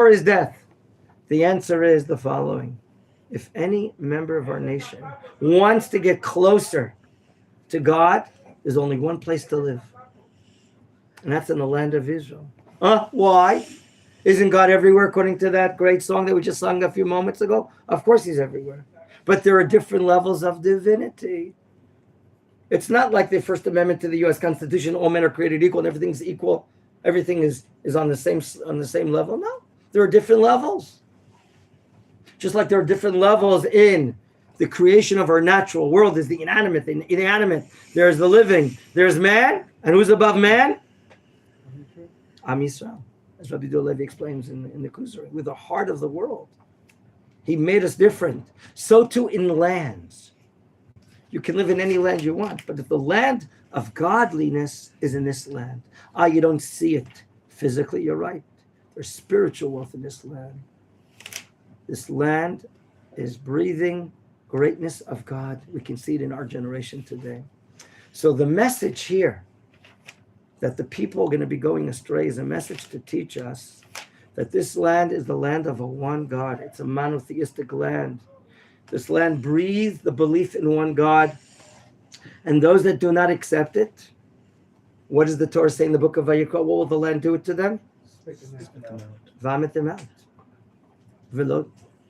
or is death? The answer is the following. If any member of our nation wants to get closer to God, there's only one place to live. And that's in the land of Israel. Why? Isn't God everywhere according to that great song that we just sung a few moments ago? Of course he's everywhere. But there are different levels of divinity. It's not like the First Amendment to the U.S. Constitution, all men are created equal and everything's equal. Everything is on the same level. No, there are different levels. Just like there are different levels in the creation of our natural world. There's the inanimate, there's the living, there's man, and who's above man? Am Yisrael, as Rabbi Levi explains in the Kuzari, with the heart of the world. He made us different. So too in lands. You can live in any land you want, but if the land of godliness is in this land, you don't see it physically, you're right. There's spiritual wealth in this land. This land is breathing greatness of God. We can see it in our generation today. So the message here that the people are going to be going astray is a message to teach us that this land is the land of a one God. It's a monotheistic land. This land breathes the belief in one God. And those that do not accept it, what does the Torah say in the book of Vayikra? What will the land do it to them? Vomit them out.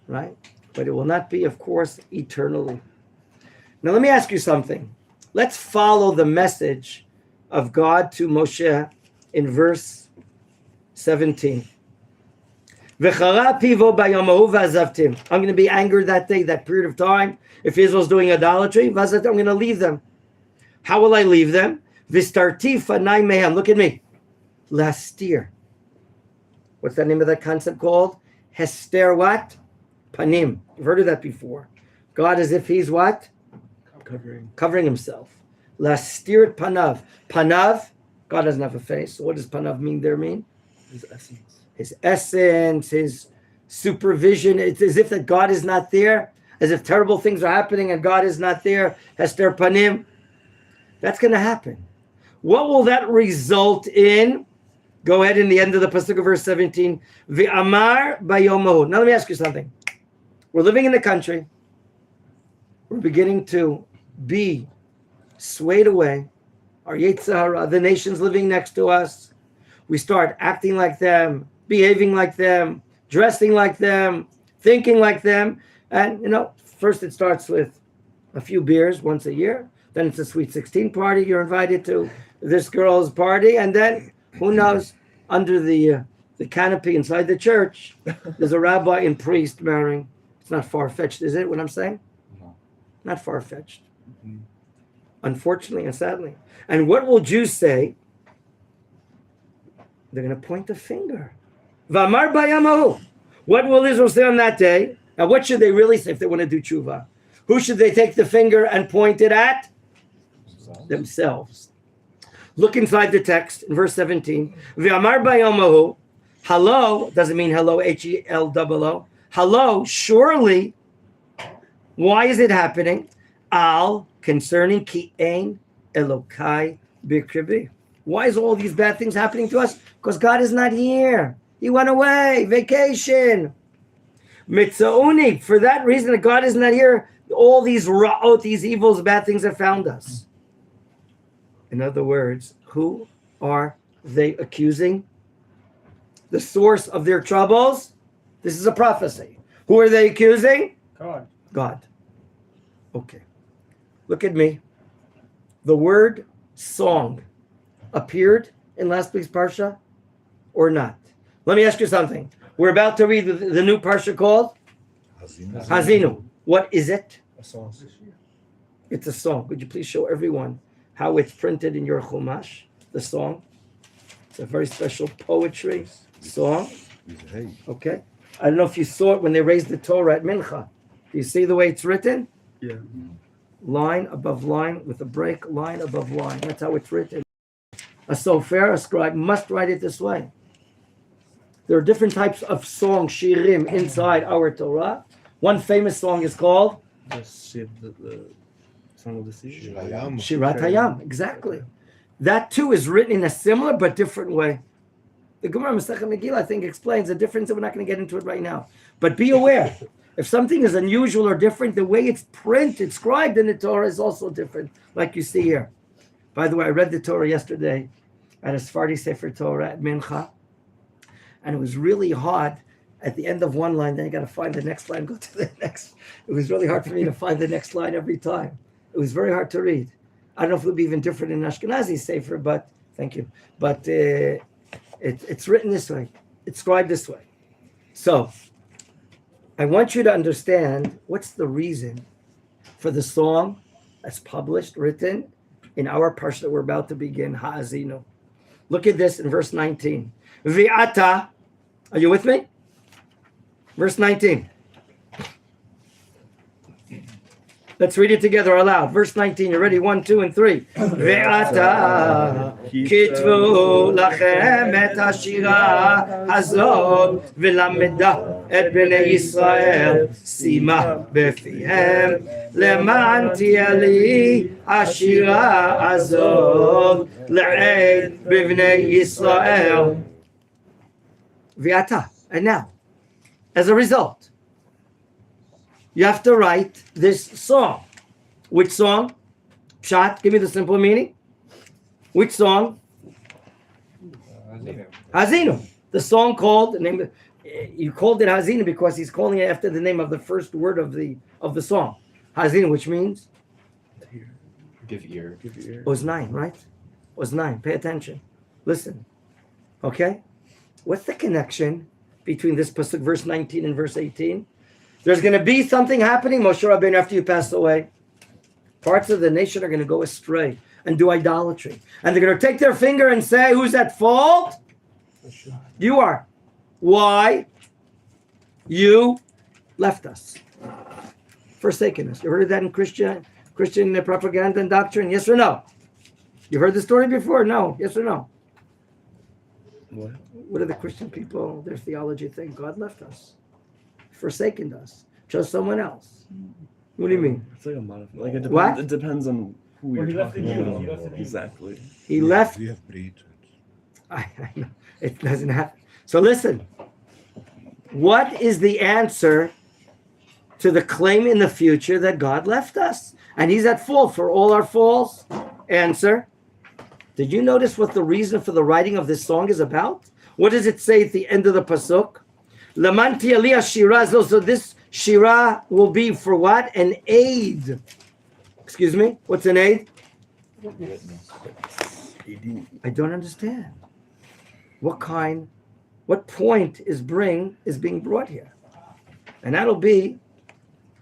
Right? But it will not be, of course, eternally. Now let me ask you something. Let's follow the message of God to Moshe in verse 17. I'm going to be angered that day, that period of time. If Israel's doing idolatry, I'm going to leave them. How will I leave them? Look at me. Lastir. What's the name of that concept called? Hester what? Panim. You've heard of that before. God as if he's what? Covering himself. Lastir panav. Panav, God doesn't have a face. So what does panav mean there mean? His essence. His essence, his supervision. It's as if that God is not there, as if terrible things are happening and God is not there. Hester panim. That's going to happen. What will that result in? Go ahead in the end of the pasuk of verse 17. V'amar bayomahu. Now let me ask you something. We're living in the country. We're beginning to be swayed away. Our Yetzirah, the nations living next to us. We start acting like them, behaving like them, dressing like them, thinking like them. And, first it starts with a few beers once a year. Then it's a Sweet 16 party. You're invited to this girl's party. And then, who knows, under the canopy inside the church, there's a rabbi and priest marrying. It's not far-fetched, is it, what I'm saying? No. Not far-fetched. Mm-hmm. Unfortunately and sadly. And what will Jews say? They're going to point the finger. V'amar bayamahu. What will Israel say on that day? Now, what should they really say if they want to do tshuva? Who should they take the finger and point it at? Themselves. Look inside the text in verse 17. V'amar bayamahu. Hello doesn't mean hello, H-E-L-O-O. Hello, surely. Why is it happening? Concerning ki ein Elokai bikribi. Why is all these bad things happening to us? Because God is not here. He went away, vacation. Mitzauni. For that reason, that God is not here, all these ra'ot, these evils, bad things have found us. In other words, who are they accusing? The source of their troubles? This is a prophecy. Who are they accusing? God. Okay. Look at me. The word song appeared in last week's Parsha or not? Let me ask you something. We're about to read the new Parsha called Hazinu. What is it? A song. It's a song. Would you please show everyone how it's printed in your Chumash, the song? It's a very special poetry song. Okay. I don't know if you saw it when they raised the Torah at Mincha. Do you see the way it's written? Yeah. Line above line with a break, line above line. That's how it's written. A sofer, a scribe, must write it this way. There are different types of songs, shirim, inside our Torah. One famous song is called The Song of the Sea. Shirat Hayam. Exactly. That too is written in a similar but different way. The Gemara Masechet Megillah, I think, explains the difference, and we're not going to get into it right now. But be aware, if something is unusual or different, the way it's printed, scribed in the Torah is also different, like you see here. By the way, I read the Torah yesterday at a Sephardi Sefer Torah at Mincha, and it was really hard. At the end of one line, then you got to find the next line, go to the next. It was really hard for me to find the next line every time. It was very hard to read. I don't know if it would be even different in Ashkenazi Sefer, but thank you. But it's written this way. It's scribed this way. So I want you to understand what's the reason for the song that's published, written in our parsha that we're about to begin, Ha'azinu. Look at this in verse 19. Vi'ata, are you with me? Verse 19. Let's read it together aloud. Verse 19. You ready? 1, 2, and 3. Ve'ata kitvu lachem et hashira hazot v'lameda et bnei Yisrael sima befihem leman tiyeh li hashira hazot le'ed b'nei Yisrael. Ve'ata. And now, as a result, you have to write this song. Which song? Pshat, give me the simple meaning. Which song? Ha'azinu. The song called, you called it Ha'azinu because he's calling it after the name of the first word of the song. Ha'azinu, which means? Give ear. Oznaim, right? Oznaim, pay attention. Listen. Okay? What's the connection between this pasuk, verse 19 and verse 18? There's going to be something happening, Moshe Rabbeinu, after you pass away. Parts of the nation are going to go astray and do idolatry. And they're going to take their finger and say, who's at fault? You are. Why? You left us. Forsaken us. You heard of that in Christian propaganda and doctrine? Yes or no? You heard the story before? No. Yes or no? What do the Christian people, their theology think? God left us. Forsaken us, chose someone else. What do you mean? It's like a modifier. Like it depends. What? It depends on who you're talking about. He left it Exactly. He left. We have preachers. I know it doesn't happen. So listen. What is the answer to the claim in the future that God left us and He's at fault for all our faults? Answer. Did you notice what the reason for the writing of this song is about? What does it say at the end of the pasuk? Lamanti aliyah shira. So this shira will be for what? An aid. Excuse me? What's an aid? I don't understand. What point is being brought here? And that'll be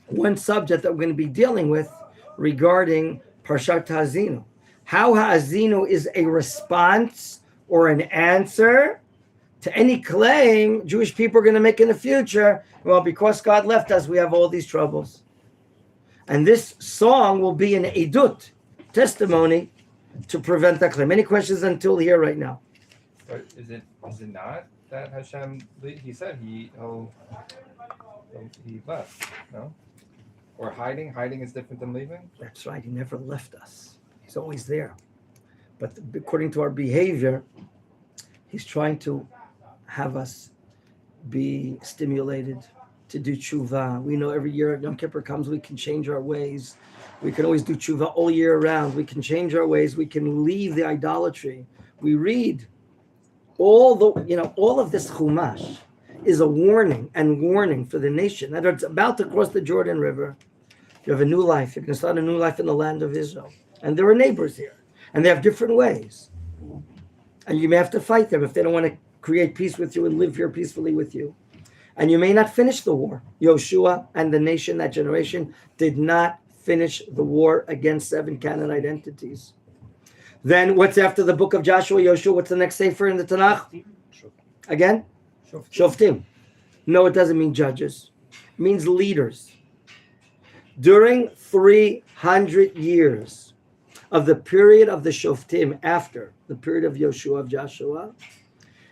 one subject that we're going to be dealing with regarding Parashat Ha'azinu. How Ha'azinu is a response or an answer to any claim Jewish people are going to make in the future. Well, because God left us, we have all these troubles. And this song will be an edut, testimony, to prevent that claim. Any questions until here right now? But is it not that Hashem, he said he left, no? Or hiding is different than leaving? That's right, He never left us. He's always there. But according to our behavior, He's trying to have us be stimulated to do tshuva. We know every year Yom Kippur comes, we can change our ways. We can always do tshuva all year round. We can change our ways. We can leave the idolatry. We read all of this Chumash is a warning for the nation that it's about to cross the Jordan River. You have a new life. You're going to start a new life in the land of Israel. And there are neighbors here. And they have different ways. And you may have to fight them if they don't want to create peace with you and live here peacefully with you. And you may not finish the war. Yoshua and the nation, that generation, did not finish the war against 7 Canaanite entities. Then what's after the book of Joshua, Yoshua? What's the next sefer in the Tanakh? Again? Shoftim. No, it doesn't mean judges. It means leaders. During 300 years of the period of the Shoftim, after the period of Yoshua, of Joshua,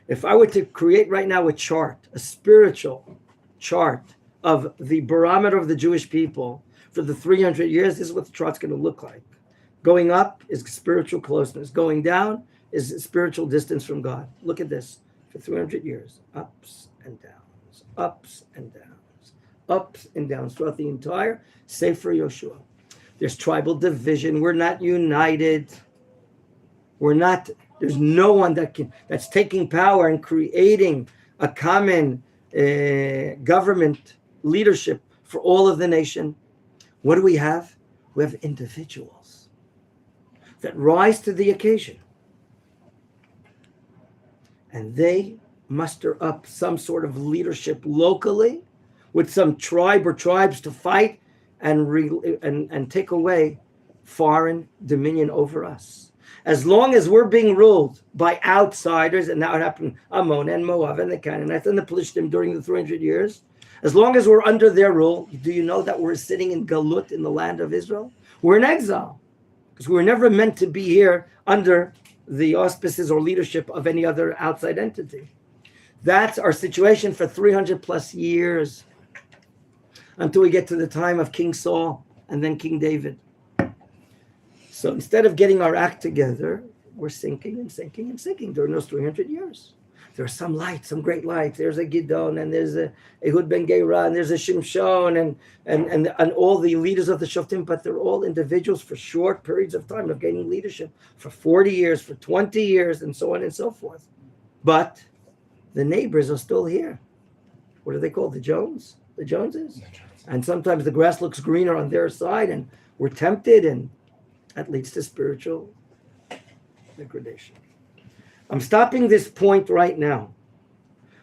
if I were to create right now a chart, a spiritual chart of the barometer of the Jewish people for the 300 years, this is what the chart's going to look like. Going up is spiritual closeness. Going down is spiritual distance from God. Look at this. for 300 years. Ups and downs, ups and downs, ups and downs throughout the entire Sefer Yoshua. There's tribal division. We're not united. There's no one that's taking power and creating a common government leadership for all of the nation. What do we have? We have individuals that rise to the occasion. And they muster up some sort of leadership locally with some tribe or tribes to fight and take away foreign dominion over us. As long as we're being ruled by outsiders, and now it happened Ammon and Moab and the Canaanites and the Plishtim during the 300 years, as long as we're under their rule, do you know that we're sitting in Galut in the land of Israel? We're in exile because we were never meant to be here under the auspices or leadership of any other outside entity. That's our situation for 300 plus years until we get to the time of King Saul and then King David. So instead of getting our act together, we're sinking and sinking and sinking during those 300 years. There's some light, some great light. There's a Gidon, and there's a Ehud ben Geira, and there's a Shimshon, and all the leaders of the Shoftim, but they're all individuals for short periods of time of gaining leadership for 40 years, for 20 years, and so on and so forth. But the neighbors are still here. What are they called? The Joneses? And sometimes the grass looks greener on their side, and we're tempted, and that leads to spiritual degradation. I'm stopping this point right now,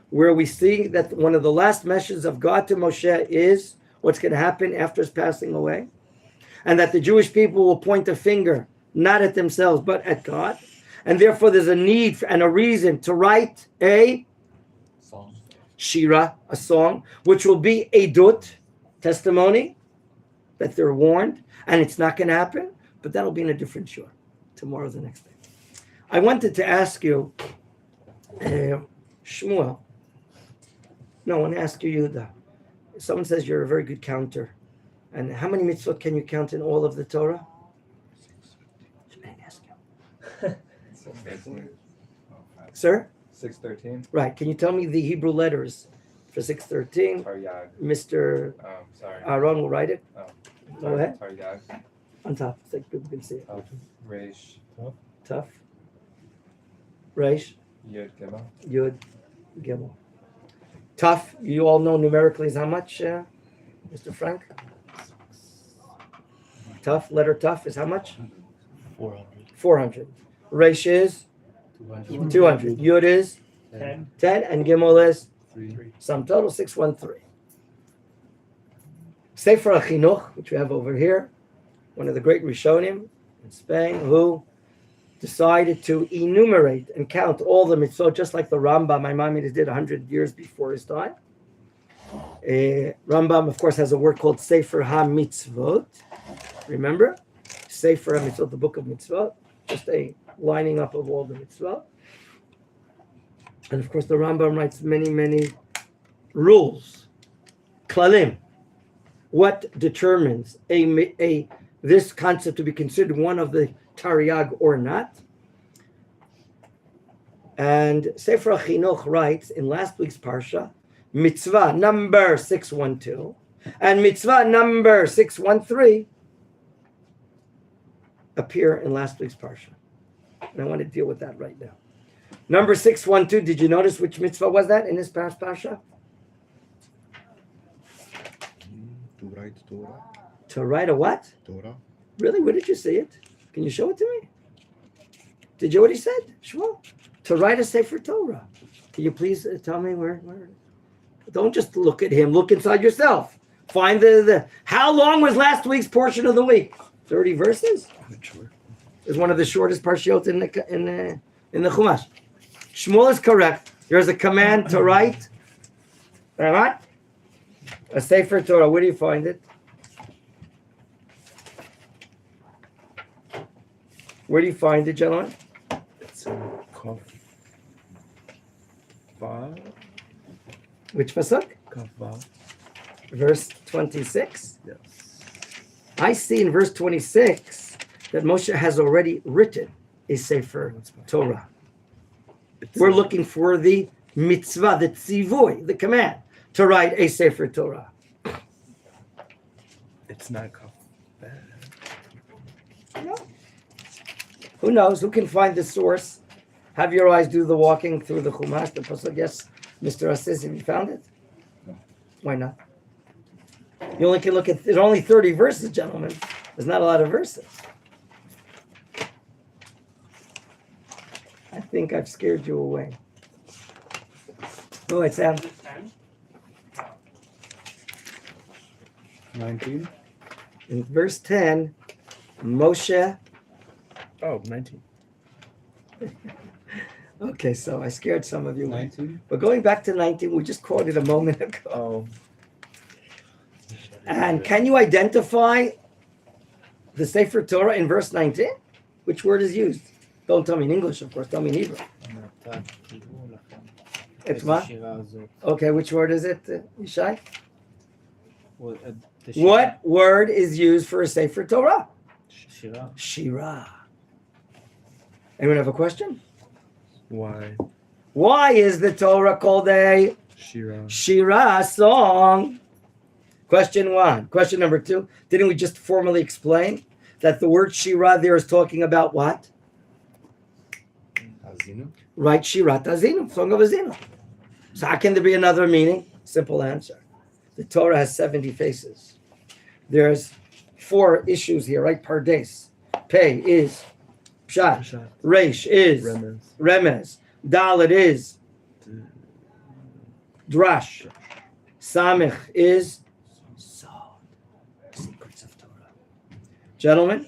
where we see that one of the last messages of God to Moshe is what's going to happen after his passing away, and that the Jewish people will point a finger not at themselves but at God, and therefore there's a need and a reason to write a Song. shira, a song, which will be a dut, testimony that they're warned, and it's not going to happen, but that'll be in a different shore tomorrow, the next day. I wanted to ask you, Shmuel. No, I want to ask you, Yehuda. Someone says you're a very good counter. And how many mitzvot can you count in all of the Torah? Should I ask you? 613. Sir? 613. Right. Can you tell me the Hebrew letters for 613? Taryag. Mr. Sorry. Aaron will write it. Go ahead. Taryag. On top, so people can see it. Reish. Tough. Reish. Yud Gimel. Yud. Gimel. Tough. You all know numerically is how much, Mr. Frank? Tough. Letter tough is how much? 400. 400. Reish is 200. 200. Yud is 10. 10. And Gimel is 3. sum total 613. Sefer HaChinuch, which we have over here, one of the great Rishonim in Spain, who decided to enumerate and count all the mitzvot, just like the Rambam, Maimonides did 100 years before his time. Rambam, of course, has a work called Sefer HaMitzvot. Remember? Sefer HaMitzvot, the book of mitzvot, just a lining up of all the mitzvot. And of course, the Rambam writes many, many rules, klalim. What determines this concept to be considered one of the Taryag or not? And Sefer HaChinuch writes in last week's Parsha, mitzvah number 612 and mitzvah number 613 appear in last week's Parsha. And I want to deal with that right now. Number 612, did you notice which mitzvah was that in this past Parsha? To write Torah. To write a what? Torah. Really? Where did you see it? Can you show it to me? Did you what he said? Shmuel? To write a Sefer Torah. Can you please tell me where? Don't just look at him. Look inside yourself. Find the. How long was last week's portion of the week? 30 verses. It's one of the shortest parshiot in the Chumash. Shmuel is correct. There's a command to write. What? A Sefer Torah. Where do you find it? Where do you find it, gentlemen? It's in Kaf. Vav. Which pasuk? Kaf Vav. Verse 26. Yes. I see in verse 26 that Moshe has already written a Sefer Torah. We're looking for the mitzvah, the tzivui, the command, to write a Sefer Torah? It's not called that. No. Who knows? Who can find the source? Have your eyes do the walking through the Chumash, the Pasuk. Yes, Mr. Assis, have you found it? Why not? You only can look at, there's only 30 verses, gentlemen. There's not a lot of verses. I think I've scared you away. Go ahead, Sam. 19? In verse 10, Moshe. Oh, 19. Okay, so I scared some of you. 19? But going back to 19, we just quoted a moment ago. Oh. And can you identify the Sefer Torah in verse 19? Which word is used? Don't tell me in English, of course. Tell me in Hebrew. It's what? Okay, which word is it, Yishai? What word is used for a Sefer Torah? Shira. Anyone have a question? Why? Why is the Torah called a Shira song? Question 1. Question number 2. Didn't we just formally explain that the word Shira there is talking about what? Azinu? Right, Shirat Azinu, Song of Azinu. So how can there be another meaning? Simple answer. The Torah has 70 faces. There's 4 issues here, right? Pardes. Pei is Pshat. Reish is Remez. Dalet is Drash. Samech is Sod. Secrets of Torah. Gentlemen,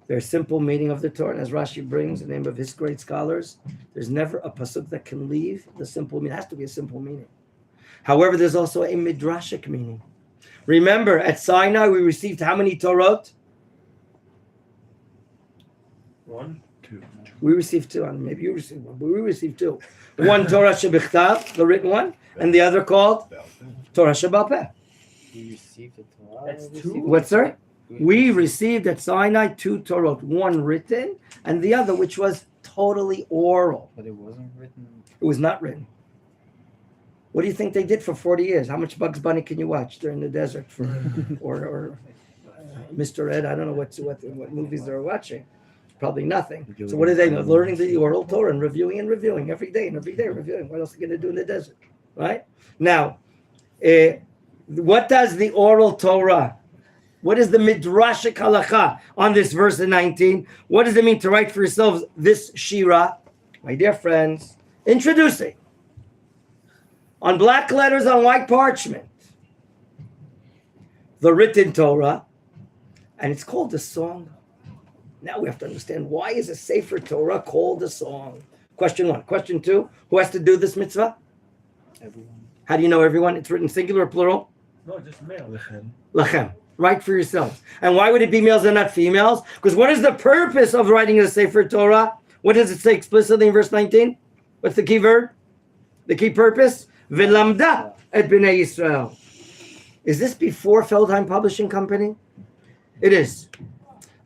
there's simple meaning of the Torah. As Rashi brings the name of his great scholars, there's never a pasuk that can leave the simple meaning. It has to be a simple meaning. However, there's also a midrashic meaning. Remember, at Sinai, we received how many Torot? 1, 2. We received 2, and maybe you received 1, but we received 2. One Torah Shebichtav, the written one, and the other called Torah Shebal Peh. We received the Torah. That's 2? What, sir? We received at Sinai 2 Torot, one written, and the other, which was totally oral. But it wasn't written. It was not written. What do you think they did for 40 years? How much Bugs Bunny can you watch during the desert? Or Mr. Ed, I don't know what movies they're watching. Probably nothing. So what are they learning the oral Torah and reviewing every day reviewing. What else are they going to do in the desert? Right? Now, what does the oral Torah, what is the midrashic halacha on this verse in 19? What does it mean to write for yourselves this shira? My dear friends, introducing on black letters on white parchment the written Torah, and it's called a song. Now we have to understand, why is a Sefer Torah called a song? Question 1. Question 2, who has to do this mitzvah? Everyone. How do you know everyone? It's written singular or plural? No, just male. Lachem. Write for yourselves. And why would it be males and not females? Because what is the purpose of writing a Sefer Torah? What does it say explicitly in verse 19? What's the key verb? The key purpose? V'lamda et b'nei Yisrael. Is this before Feldheim Publishing Company? It is.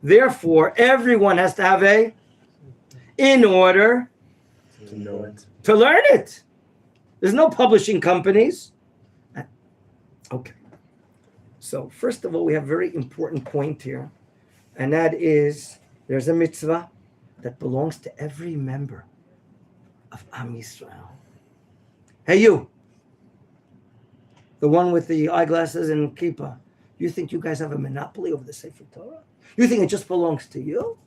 Therefore, everyone has to have in order To know it. to learn it. There's no publishing companies. Okay. So first of all, we have a very important point here, and that is there's a mitzvah that belongs to every member of Am Yisrael. Hey, you, the one with the eyeglasses and kippah, you think you guys have a monopoly over the Sefer Torah? You think it just belongs to you?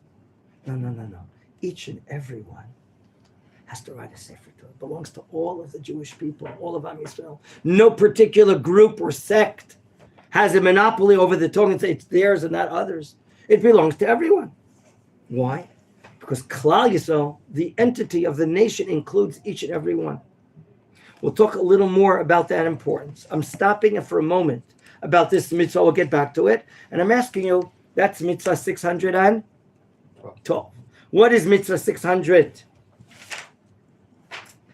No. Each and every one has to write a Sefer Torah. It belongs to all of the Jewish people, all of Am Yisrael. No particular group or sect has a monopoly over the Torah and say it's theirs and not others. It belongs to everyone. Why? Because Klal Yisrael, the entity of the nation, includes each and every one. We'll talk a little more about that importance. I'm stopping it for a moment about this mitzvah. We'll get back to it. And I'm asking you, that's mitzvah 612. What is mitzvah 600?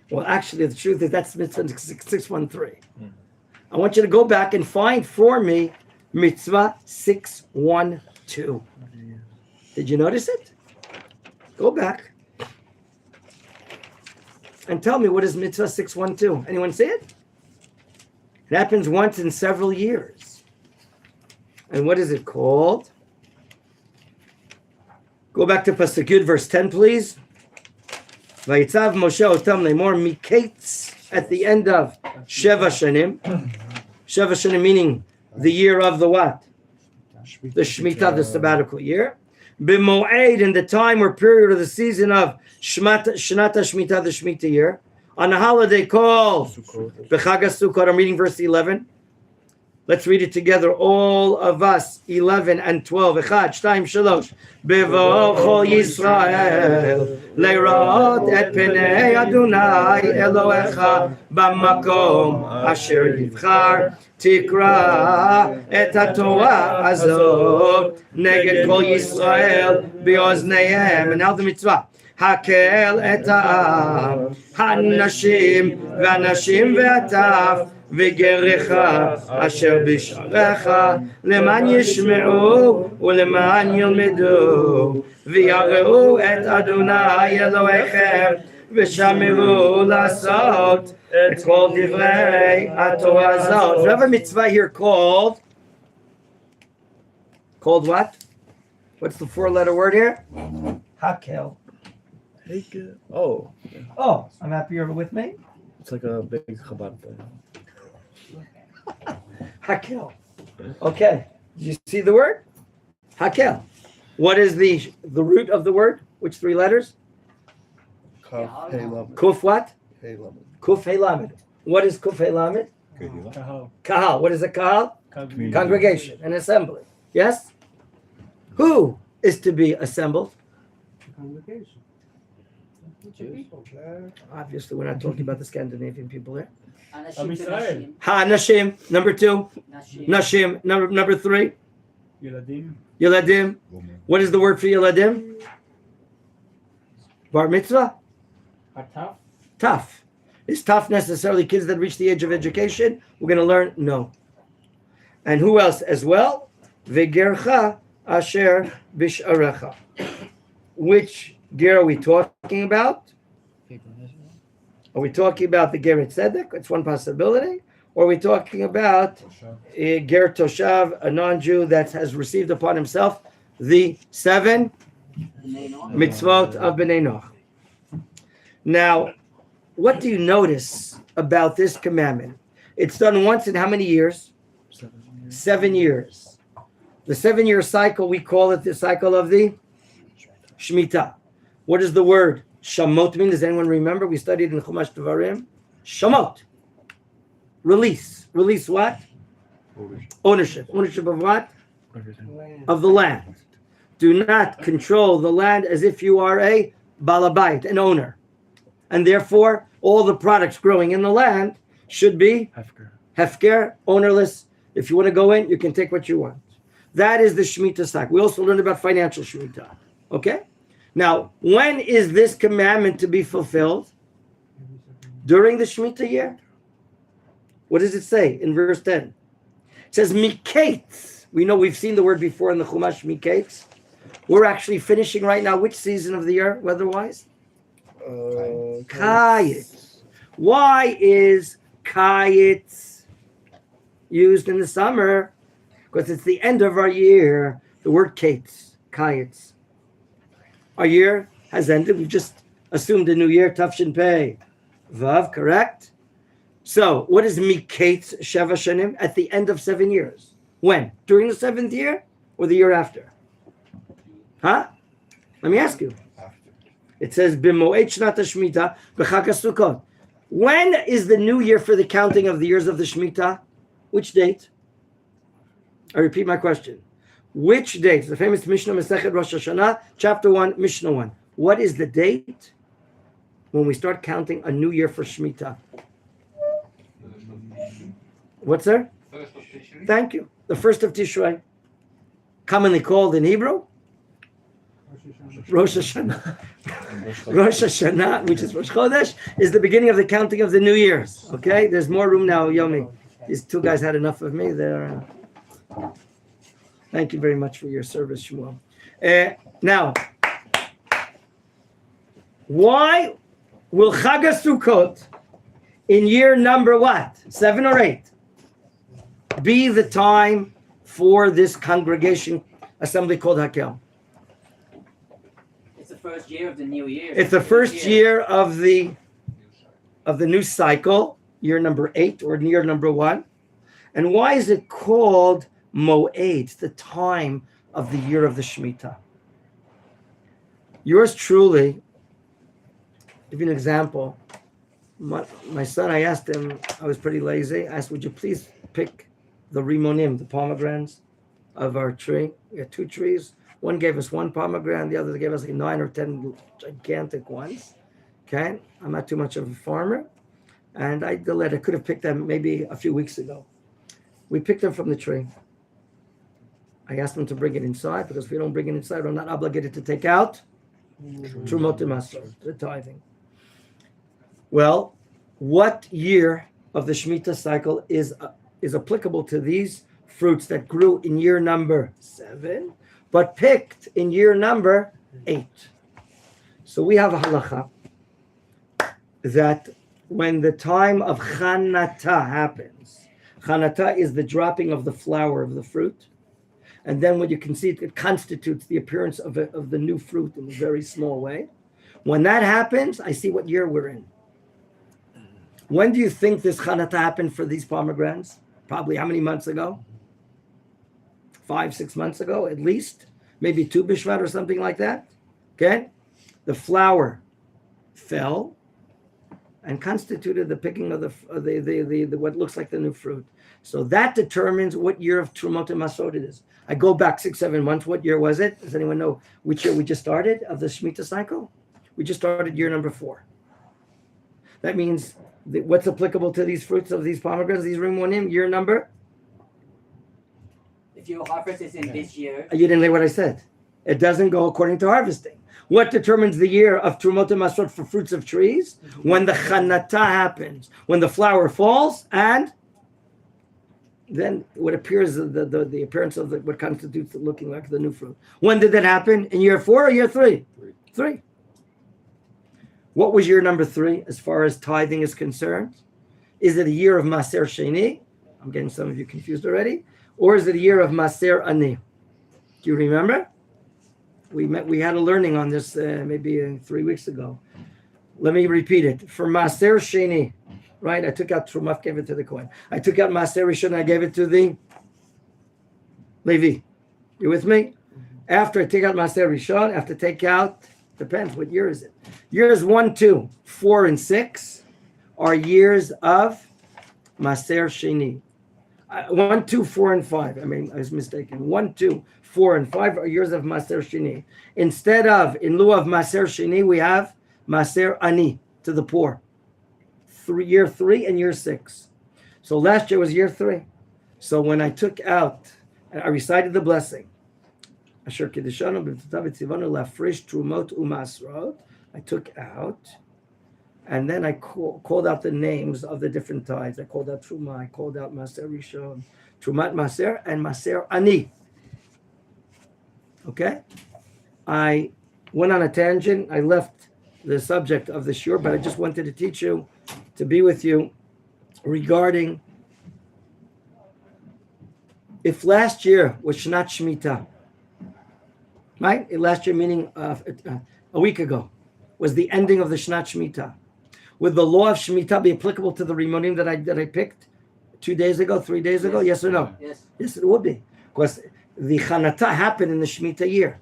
Well, actually, the truth is that's mitzvah 613. I want you to go back and find for me mitzvah 612. Did you notice it? Go back. And tell me, what is Mitzvah 612? Anyone see it? It happens once in several years. And what is it called? Go back to Pasuk Yud, verse 10, please. Vayitzav Moshe otam lemor miketz, at the end of Sheva Shanim. Sheva Shanim meaning the year of the what? The Shemitah, the sabbatical year. B'mo'ed, in the time or period of the season of Shnata Shemitah, the Shemitah year. On a holiday called B'chag HaSukkot. I'm reading verse 11. Let's read it together, all of us, 11 and 12. Echad, shtayim, shalosh. B'vochol Yisrael, le'ra'ot et penei Adonai Elohecha, b'makom asher yivchar, tikra et haTorah azot, neged kol Yisrael, b'ozneihem. And now the mitzvah. Hakel et ha'am, ha'nashim, v'anashim ve'ataf, וגרך אשר בשעריך למען ישמעו ולמען ילמדו ויראו את אדוני אלוהיכם ושמרו לעשות את כל דברי התורה הזאת. We have a mitzvah here called what? What's the four-letter word here? Hakel. Oh, Oh, I'm happy you're with me. it's like a big Chabad thing. Hakel. Okay. Did you see the word? Hakel. What is the root of the word? Which three letters? Kaf Hey Lamed. Kuf what? Hey, Lamed. Kuf Hey Lamed. What is Kuf Hey Lamed? Kahal. What is a kahal? Congregation, an assembly. Yes? Who is to be assembled? Obviously, we're not talking about the Scandinavian people here. Ha-nashim, number 2. Nashim, number 3. Yeladim. What is the word for Yeladim? Bar mitzvah? Tough. Is tough necessarily kids that reach the age of education? We're going to learn? No. And who else as well? V'gercha asher bish'arecha. Which ger are we talking about? Are we talking about the Ger Tzedek? It's one possibility. Or are we talking about Ger Toshav, a non-Jew that has received upon himself the 7 mitzvot of Bnei Noach? Now, what do you notice about this commandment? It's done once in how many years? 7 years. The 7-year cycle, we call it the cycle of the Shemitah. What is the word Shamot mean? Does anyone remember? We studied in Chumash Devarim. Shamot. Release. Release what? Ownership. Ownership of what? Everything. Of the land. Do not control the land as if you are a balabait, an owner. And therefore, all the products growing in the land should be hefker, ownerless. If you want to go in, you can take what you want. That is the Shemitah cycle. We also learned about financial Shemitah. Okay? Now, when is this commandment to be fulfilled? During the Shemitah year. What does it say in verse 10? It says, Miketz. We know we've seen the word before in the Chumash, Miketz. We're actually finishing right now. Which season of the year, weather-wise? Kayetz. Why is Kayetz used in the summer? Because it's the end of our year. The word Kates, Kayetz. Our year has ended. We've just assumed a new year, Tafshin Pei Vav, correct? So, what is Miketz Sheva Shanim? At the end of 7 years. When? During the 7th year or the year after? Huh? Let me ask you. It says, B'mo'ed Shnat HaShemitah B'chag HaSukkot. When is the new year for the counting of the years of the Shemitah? Which date? I repeat my question. Which date? The famous Mishnah Masechet Rosh Hashanah, chapter 1, Mishnah 1. What is the date when we start counting a new year for Shemitah? What's there? Thank you. The 1st of Tishrei. Commonly called in Hebrew? Rosh Hashanah. Rosh Hashanah, which is Rosh Chodesh, is the beginning of the counting of the New Year's. Okay? There's more room now, Yomi. These two guys had enough of me. They're... Thank you very much for your service, Shmuel. Now, why will Chag HaSukkot in year number what? 7 or 8? Be the time for this congregation assembly called Hakel. It's the first year of the new year. It's the first year of the new cycle, year number 8 or year number 1. And why is it called Moed? It's the time of the year of the Shemitah. Yours truly, give you an example. My son, I asked him, I was pretty lazy. I asked, would you please pick the rimonim, the pomegranates of our tree? We had 2 trees. One gave us 1 pomegranate, the other gave us like 9 or 10 gigantic ones. Okay, I'm not too much of a farmer. And I delayed. I could have picked them maybe a few weeks ago. We picked them from the tree. I asked them to bring it inside, because if we don't bring it inside, we're not obligated to take out Trumot Masor, the tithing. Well, what year of the Shemitah cycle is applicable to these fruits that grew in year number 7, but picked in year number 8? So we have a halacha that when the time of Chanata happens, Chanata is the dropping of the flower of the fruit. And then when you can see it constitutes the appearance of the new fruit in a very small way. When that happens, I see what year we're in. When do you think this Chanata happened for these pomegranates? Probably how many months ago? 5, 6 months ago, at least. Maybe 2 Bishvat or something like that. Okay? The flower fell and constituted the picking of the what looks like the new fruit. So that determines what year of Trumot Masot it is. I go back 6, 7 months. What year was it? Does anyone know which year we just started of the Shemitah cycle? We just started year number 4. That means what's applicable to these fruits of these pomegranates, these rimonim, year number? If your harvest is in this year, You didn't hear what I said. It doesn't go according to harvesting. What determines the year of Trumot Masot for fruits of trees? When the Chanata happens, when the flower falls, and then what appears, the appearance of what constitutes looking like the new fruit. When did that happen? In year 4 or year 3? 3. What was year number 3 as far as tithing is concerned? Is it a year of Maser Sheni? I'm getting some of you confused already. Or is it a year of Maser Ani? Do you remember? We had a learning on this maybe 3 weeks ago. Let me repeat it. For Maser Sheni, right? I took out Trumaf, gave it to the Kohen. I took out Maser Rishon, I gave it to the Levi. You with me? After I take out Maser Rishon, I have to take out, depends, what year is it? Years 1, 2, 4, and 6 are years of Maser Sheni. 1, 2, 4, and 5. I was mistaken. 1, 2, 4, and 5 are years of Maser Sheni. Instead of, in lieu of Maser Sheni, we have Maser Ani, to the poor. Year 3 and year 6. So last year was year 3. So when I took out, I recited the blessing. Asher Kedeshanu b'Tzav Tzivanu lafresh Trumot u'Masrot. I took out, and then I called out the names of the different tithes. I called out Truma, I called out Maser Rishon, Trumat Maser, and Maser Ani. Okay? I went on a tangent. I left the subject of the shiur, but I just wanted to teach you, to be with you, regarding if last year was Shnat Shemitah, right? Last year, meaning a week ago, was the ending of the Shnat Shemitah. Would the law of Shemitah be applicable to the rimonim that I picked 2 days ago, 3 days ago? Yes or no? yes. Yes, it would be. Because the Chanata happened in the Shemitah year.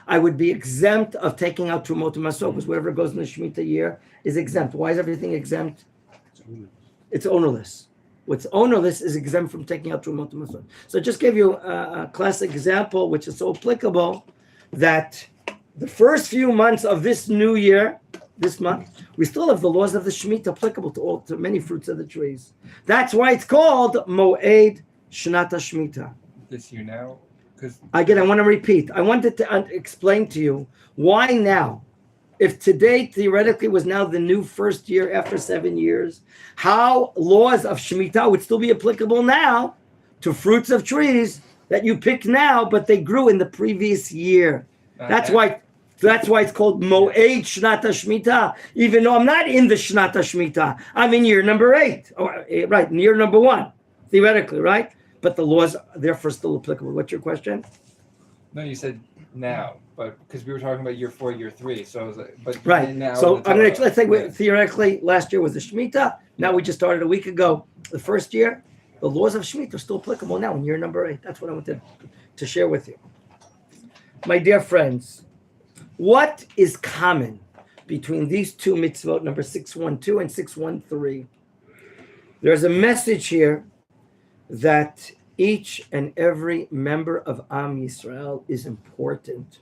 I would be exempt of taking out Trumot Masot, because whatever goes in the Shemitah year is exempt. Why is everything exempt? It's ownerless. What's ownerless is exempt from taking out Trumot Masot. So I just gave you a classic example, which is so applicable, that the first few months of this new year, this month, we still have the laws of the Shemitah applicable to many fruits of the trees. That's why it's called Moed Shnata Shemitah. This year now, because Again, I want to repeat. I wanted to explain to you why now. If today theoretically was now the new first year after 7 years, how laws of Shemitah would still be applicable now to fruits of trees that you pick now, but they grew in the previous year. That's why. So that's why it's called Moed Shnata Shemitah. Even though I'm not in the Shnata Shemitah, I'm in year number 8. Right, in year number 1, theoretically, right? But the laws are therefore still applicable. What's your question? No, you said now, but because we were talking about year 4, year 3. So I was like, but Right. now So the I'm going to Torah. let's say Yeah. theoretically last year was the Shemitah. Now we just started a week ago. The first year, the laws of Shemitah are still applicable now in year number 8. That's what I wanted to share with you. My dear friends, what is common between these two mitzvot, number 612 and 613? There's a message here that each and every member of Am Yisrael is important.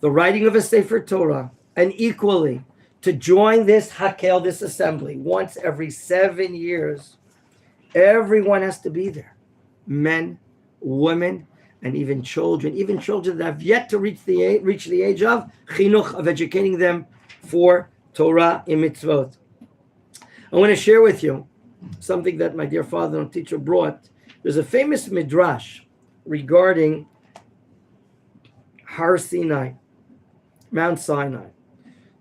The writing of a Sefer Torah, and equally to join this Hakel, this assembly, once every 7 years, everyone has to be there. Men, women, and even children that have yet to reach the age of chinuch, of educating them for Torah and mitzvot. I want to share with you something that my dear father and teacher brought. There's a famous midrash regarding Har Sinai, Mount Sinai.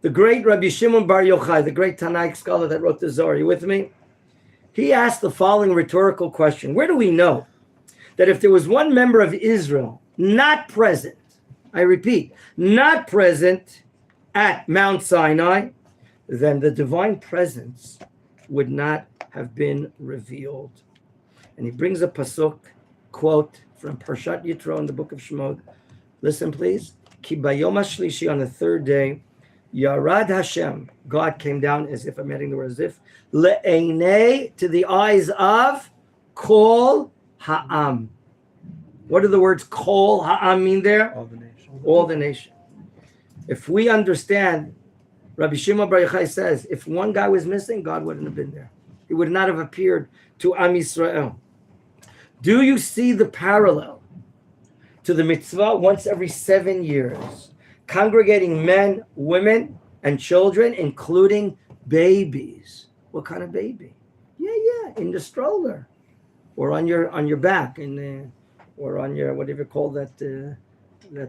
The great Rabbi Shimon Bar Yochai, the great Tanaic scholar that wrote the Zohar, you with me? He asked the following rhetorical question. Where do we know that if there was one member of Israel not present, I repeat, not present at Mount Sinai, then the divine presence would not have been revealed? And he brings a pasuk, quote, from Parashat Yitro in the book of Shemot. Listen, please. Ki bayom hashlishi, on the 3rd day, Yarad Hashem, God came down, as if I'm adding the word as if, le'einei, to the eyes of Kol Ha'am. What do the words Kol Ha'am mean there? All the nation. All the nation. If we understand, Rabbi Shimon Bar Yochai says, if one guy was missing, God wouldn't have been there. He would not have appeared to Am Yisrael. Do you see the parallel to the mitzvah once every 7 years, congregating men, women, and children, including babies? What kind of baby? Yeah, in the stroller, or on your back, or on your, whatever you call that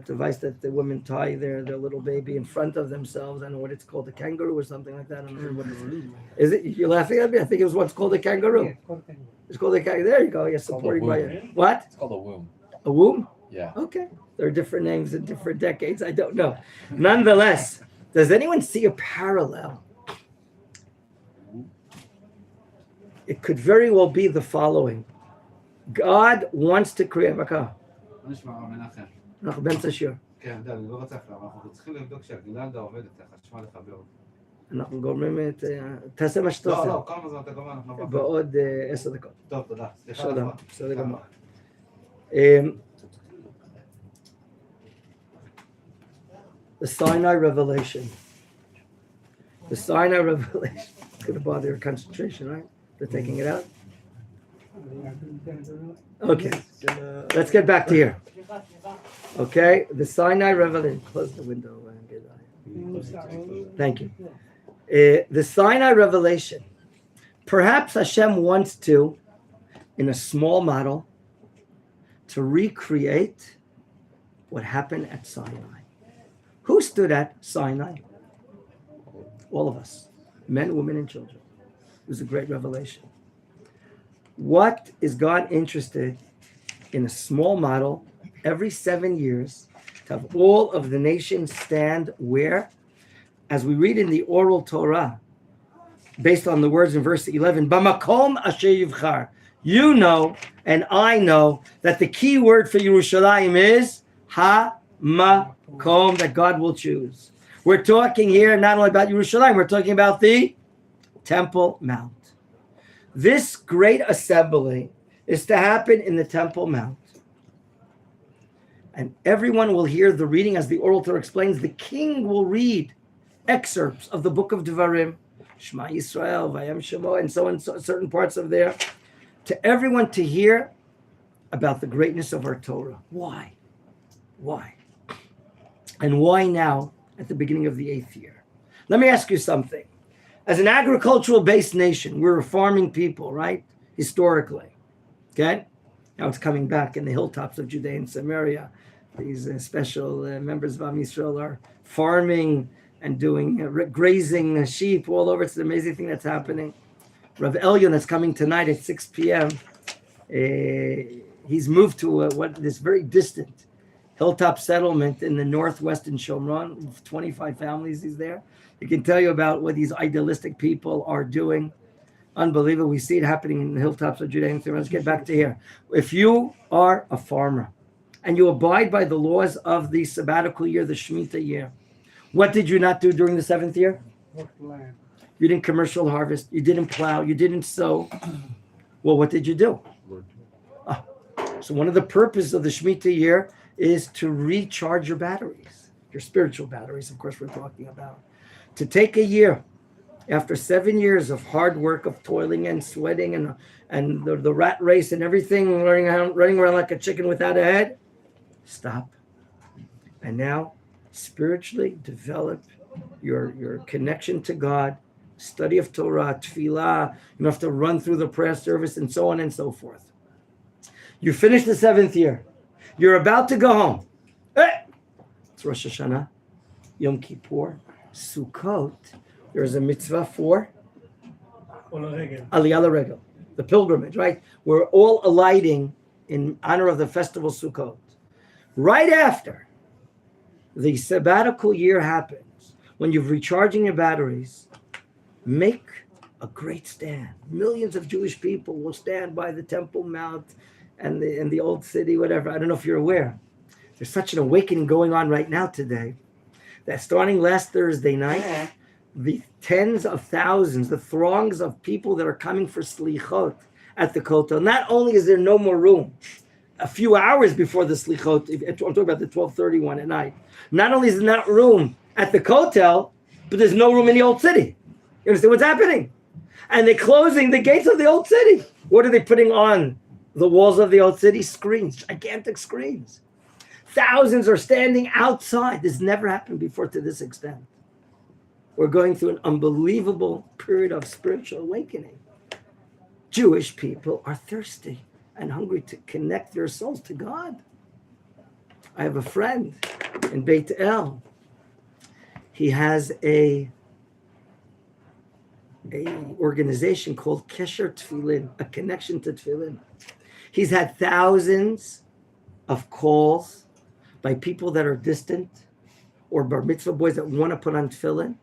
device that the women tie their little baby in front of themselves. I don't know what it's called, a kangaroo or something like that. I don't know what it is. Is it? You're laughing at me? I think it was once called a kangaroo. It's called a kangaroo. There you go. You're supporting by it. What? It's called a womb. A womb? Yeah. Okay. There are different names in different decades. I don't know. Nonetheless, does anyone see a parallel? It could very well be the following. God wants to create... אנחנו באמצע שיר. כן, אני לא רוצה אפילו, אנחנו צריכים לבדוק שהגלנדה עובדת, החשמל לחבר אותה. אנחנו גורמים את... תעשה מה שאתה עושה. לא, כמה זמן אתה גומר, אנחנו נבוא. בעוד 10 דקות. טוב, תודה. סליחה. שלום, בסדר גמור. The Sinai revelation. The Sinai revelation. It's going to bother your concentration, right? They're taking it out? Okay. Let's get back to here. Okay, the Sinai revelation. Close the window and get out. Thank you. The Sinai revelation. Perhaps Hashem wants to, in a small model, to recreate what happened at Sinai. Who stood at Sinai? All of us, men, women, and children. It was a great revelation. What is God interested in a small model every 7 years to have all of the nations stand where? As we read in the oral Torah, based on the words in verse 11, Bamakom asher yivchar. You know, and I know, that the key word for Yerushalayim is ha-makom, that God will choose. We're talking here not only about Yerushalayim, we're talking about the Temple Mount. This great assembly is to happen in the Temple Mount. And everyone will hear the reading, as the oral Torah explains. The king will read excerpts of the book of Devarim, Shema Yisrael, Vayam Shemo, and so on, certain parts of there, to everyone to hear about the greatness of our Torah. Why? And why now at the beginning of the 8th year? Let me ask you something. As an agricultural-based nation, we're a farming people, right? Historically, okay? Now it's coming back in the hilltops of Judea and Samaria. these special members of Am Yisrael are farming and doing grazing sheep all over. It's an amazing thing that's happening. Rav Elyon is coming tonight at 6 p.m. He's moved to this very distant hilltop settlement in the northwestern Shomron. 25 families he's there. He can tell you about what these idealistic people are doing. Unbelievable. We see it happening in the hilltops of Judea. Let's get back to here. If you are a farmer and you abide by the laws of the sabbatical year, the Shemitah year, what did you not do during the 7th year? You didn't commercial harvest. You didn't plow. You didn't sow. Well, what did you do? So one of the purposes of the Shemitah year is to recharge your batteries, your spiritual batteries, of course, we're talking about. To take a year after 7 years of hard work, of toiling and sweating and the rat race and everything, running around like a chicken without a head, stop. And now spiritually develop your connection to God, study of Torah, tefillah. You don't have to run through the prayer service and so on and so forth. You finish the 7th year. You're about to go home. It's Rosh Hashanah, Yom Kippur, Sukkot. There's a mitzvah for Aliyah L'Regel, the pilgrimage, right? We're all alighting in honor of the festival Sukkot. Right after the sabbatical year happens, when you're recharging your batteries, make a great stand. Millions of Jewish people will stand by the Temple Mount and the old city, whatever. I don't know if you're aware. There's such an awakening going on right now today that starting last Thursday night, the tens of thousands, the throngs of people that are coming for slichot at the Kotel. Not only is there no more room, a few hours before the slichot, I'm talking about the 12:31 at night, not only is there not room at the Kotel, but there's no room in the old city. You understand what's happening? And they're closing the gates of the old city. What are they putting on the walls of the old city? Screens, gigantic screens. Thousands are standing outside. This never happened before to this extent. We're going through an unbelievable period of spiritual awakening. Jewish people are thirsty and hungry to connect their souls to God. I have a friend in Beit El. He has a organization called Kesher Tefillin, a connection to Tefillin. He's had thousands of calls by people that are distant or bar mitzvah boys that want to put on tefillin.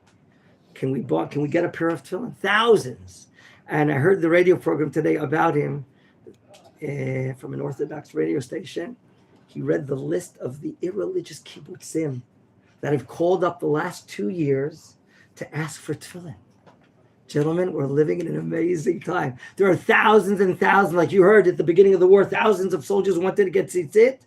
Can we get a pair of tefillin? Thousands. And I heard the radio program today about him from an Orthodox radio station. He read the list of the irreligious kibbutzim that have called up the last 2 years to ask for tefillin. Gentlemen, we're living in an amazing time. There are thousands and thousands, like you heard at the beginning of the war, thousands of soldiers wanted to get tzitzit.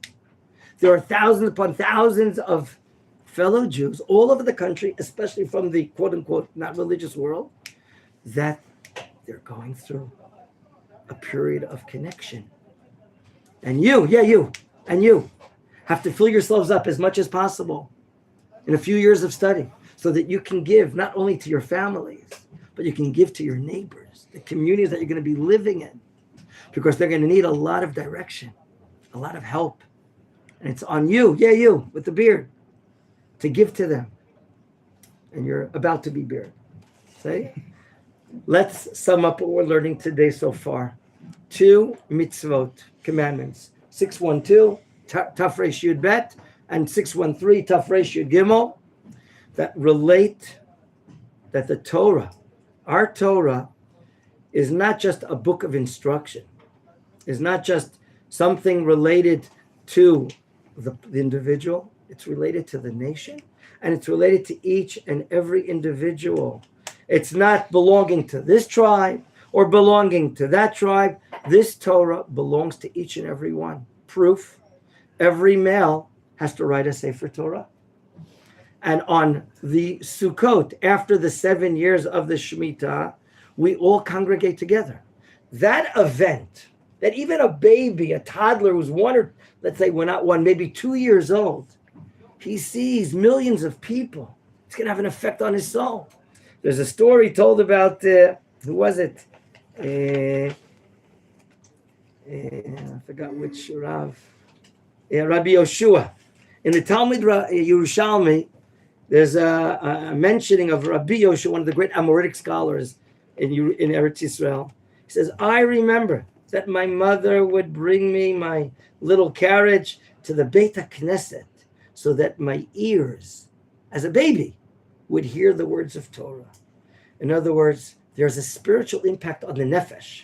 There are thousands upon thousands of fellow Jews all over the country, especially from the quote-unquote not religious world, that they're going through a period of connection. And you have to fill yourselves up as much as possible in a few years of study so that you can give not only to your families, but you can give to your neighbors, the communities that you're going to be living in, because they're going to need a lot of direction, a lot of help. And it's on you, you, with the beard, to give to them. And you're about to be beard. See? Let's sum up what we're learning today so far. 2 mitzvot, commandments. 612, Tafresh Yud Bet, and 613, Tafresh Yud Gimel, that relate that the Torah, our Torah, is not just a book of instruction. It's not just something related to the individual. It's related to the nation, and it's related to each and every individual. It's not belonging to this tribe or belonging to that tribe. This Torah belongs to each and every one. Proof, every male has to write a Sefer Torah. And on the Sukkot, after the 7 years of the Shemitah, we all congregate together. That event, that even a baby, a toddler who's 1 or, let's say, we're not 1, maybe 2 years old, he sees millions of people. It's going to have an effect on his soul. There's a story told about, who was it? I forgot which Rav. Rabbi Yoshua. In the Talmud Yerushalmi, there's a mentioning of Rabbi Yosha, one of the great Amoritic scholars in Eretz Yisrael. He says, I remember that my mother would bring me my little carriage to the Beit HaKnesset so that my ears, as a baby, would hear the words of Torah. In other words, there's a spiritual impact on the nefesh.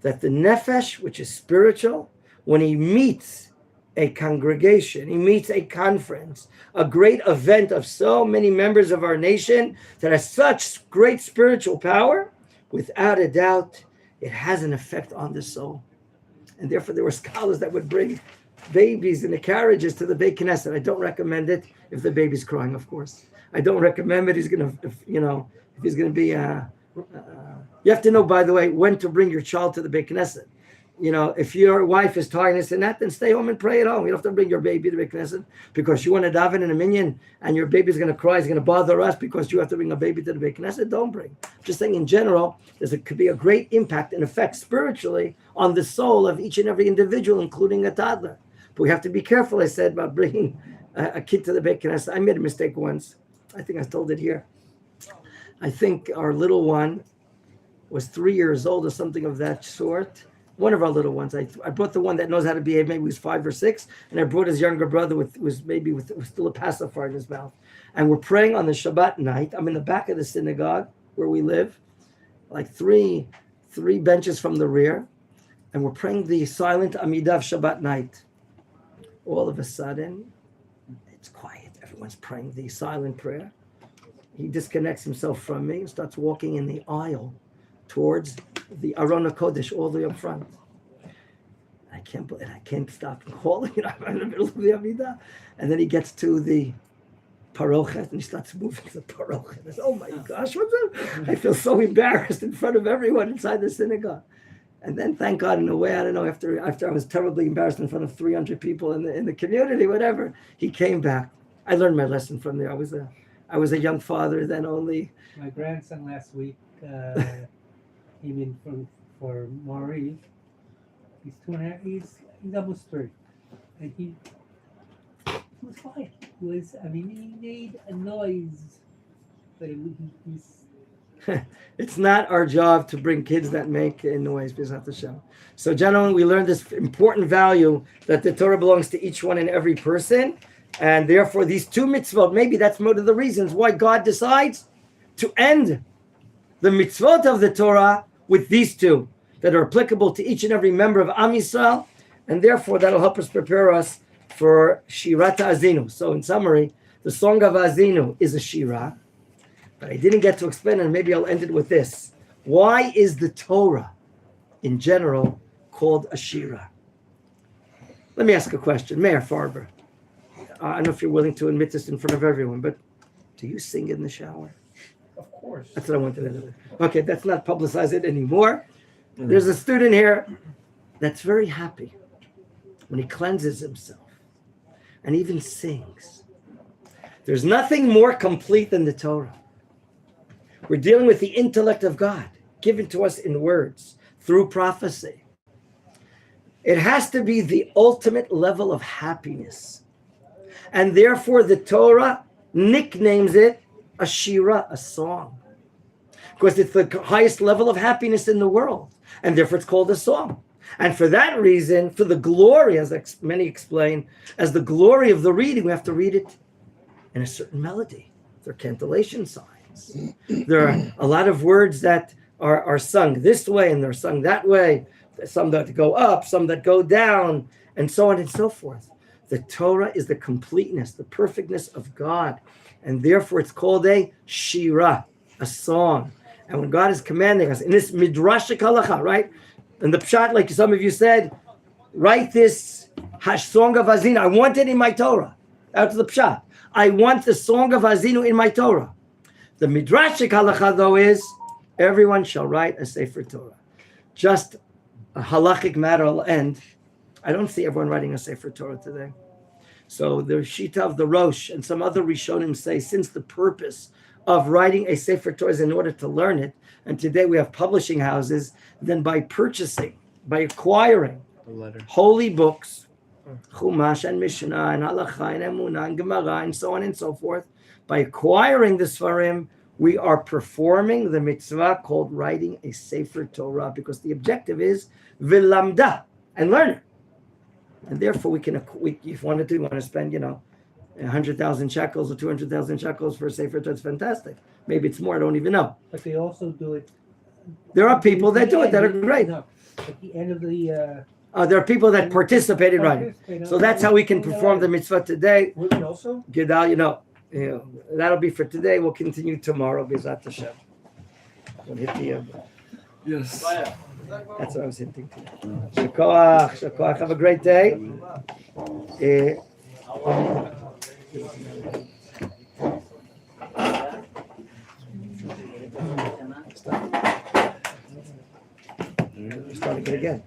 That the nefesh, which is spiritual, when he meets a congregation, he meets a conference, a great event of so many members of our nation that has such great spiritual power, without a doubt, it has an effect on the soul. And therefore, there were scholars that would bring babies in the carriages to the Beit Knesset. I don't recommend it if the baby's crying, of course. I don't recommend it. If he's going to be, you have to know, by the way, when to bring your child to the Beit Knesset. If your wife is tired this and that, then stay home and pray at home. You don't have to bring your baby to the Beit Knesset because you want to daven in a minyan and your baby's going to cry. It's going to bother us because you have to bring a baby to the Beit Knesset. Don't bring. Just saying, in general, could be a great impact and effect spiritually on the soul of each and every individual, including a toddler. But we have to be careful, I said, about bringing a kid to the Beit Knesset. I made a mistake once. I think I told it here. I think our little one was 3 years old or something of that sort. One of our little ones. I brought the one that knows how to behave. Maybe he was 5 or 6, and I brought his younger brother with still a pacifier in his mouth. And we're praying on the Shabbat night. I'm in the back of the synagogue where we live, like three benches from the rear, and we're praying the silent Amidah of Shabbat night. All of a sudden, it's quiet. Everyone's praying the silent prayer. He disconnects himself from me and starts walking in the aisle towards the Aron HaKodesh, all the way up front. I can't stop calling. I'm in the middle of the Amidah. And then he gets to the Parochet and he starts moving to the Parochet. I said, oh my gosh, what's that? I feel so embarrassed in front of everyone inside the synagogue. And then, thank God, in a way, I don't know, after I was terribly embarrassed in front of 300 people in the community, whatever, he came back. I learned my lesson from there. I was a young father then only. My grandson last week came in for Maurice. He's 2.5. He's almost 3, and he was fine. He made a noise, but he's. It's not our job to bring kids that make a noise, B'ezrat Hashem. So, gentlemen, we learned this important value that the Torah belongs to each one and every person, and therefore these 2 mitzvot, maybe that's one of the reasons why God decides to end the mitzvot of the Torah with these 2 that are applicable to each and every member of Am Yisrael, and therefore that'll help us prepare us for Shirat Ha'azinu. So, in summary, the Song of Ha'azinu is a Shirah. But I didn't get to explain it, and maybe I'll end it with this. Why is the Torah, in general, called a Shira? Let me ask a question. Mayor Farber, I don't know if you're willing to admit this in front of everyone, but do you sing in the shower? Of course. That's what I wanted to know. Okay, let's not publicize it anymore. There's a student here that's very happy when he cleanses himself and even sings. There's nothing more complete than the Torah. We're dealing with the intellect of God, given to us in words, through prophecy. It has to be the ultimate level of happiness. And therefore, the Torah nicknames it a shira, a song. Because it's the highest level of happiness in the world. And therefore, it's called a song. And for that reason, for the glory, as many explain, as the glory of the reading, we have to read it in a certain melody. There are cantillation signs. There are a lot of words that are sung this way and they're sung that way. Some that go up, some that go down, and so on and so forth. The Torah is the completeness, the perfectness of God. And therefore it's called a shira, a song. And when God is commanding us in this midrashic halacha, right? And the pshat, like some of you said, write this Song of Ha'azinu. I want it in my Torah. Out to the pshat. I want the Song of Ha'azinu in my Torah. The midrashic halacha, though, is everyone shall write a Sefer Torah. Just a halachic matter will end. I don't see everyone writing a Sefer Torah today. So the Shita of the Rosh and some other Rishonim say, since the purpose of writing a Sefer Torah is in order to learn it, and today we have publishing houses, then by purchasing, by acquiring holy books, Chumash and Mishnah and Halacha and Emunah and Gemara and so on and so forth. By acquiring the Sfarim, we are performing the mitzvah called writing a Sefer Torah, because the objective is Vilamda, and learn it. And therefore, if you want to spend, 100,000 shekels or 200,000 shekels for a Sefer Torah, it's fantastic. Maybe it's more, I don't even know. But they also do it. There are people that do it that are great. No, at the end of the. There are people that participate in writing. So that's how we can perform the mitzvah today. Women also? Gedal, that'll be for today. We'll continue tomorrow. B'ezrat Hashem. We'll hit the. Yes. That's what I was hinting to. Shakoach. Have a great day. Start again.